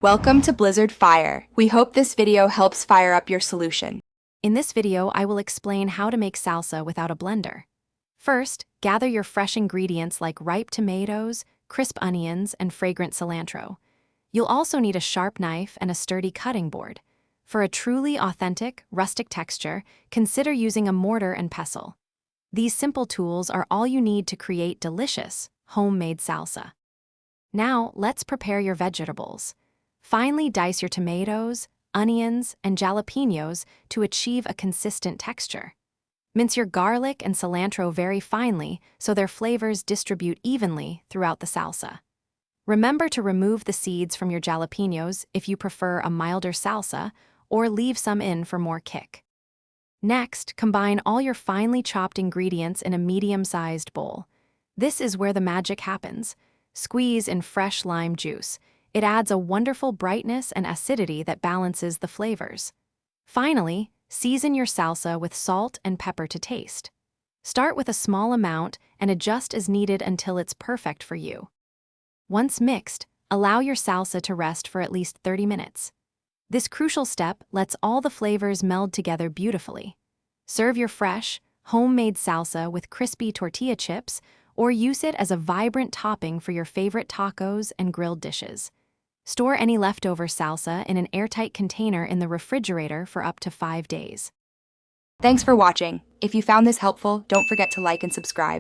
Welcome to Blizzard Fire. We hope this video helps fire up your solution. In this video, I will explain how to make salsa without a blender. First, gather your fresh ingredients like ripe tomatoes, crisp onions, and fragrant cilantro. You'll also need a sharp knife and a sturdy cutting board. For a truly authentic, rustic texture, consider using a mortar and pestle. These simple tools are all you need to create delicious, homemade salsa. Now, let's prepare your vegetables. Finely dice your tomatoes, onions, and jalapenos to achieve a consistent texture. Mince your garlic and cilantro very finely so their flavors distribute evenly throughout the salsa. Remember to remove the seeds from your jalapenos if you prefer a milder salsa, or leave some in for more kick. Next, combine all your finely chopped ingredients in a medium-sized bowl. This is where the magic happens. Squeeze in fresh lime juice. It adds a wonderful brightness and acidity that balances the flavors. Finally, season your salsa with salt and pepper to taste. Start with a small amount and adjust as needed until it's perfect for you. Once mixed, allow your salsa to rest for at least 30 minutes. This crucial step lets all the flavors meld together beautifully. Serve your fresh, homemade salsa with crispy tortilla chips, or use it as a vibrant topping for your favorite tacos and grilled dishes. Store any leftover salsa in an airtight container in the refrigerator for up to 5 days. Thanks for watching. If you found this helpful, don't forget to like and subscribe.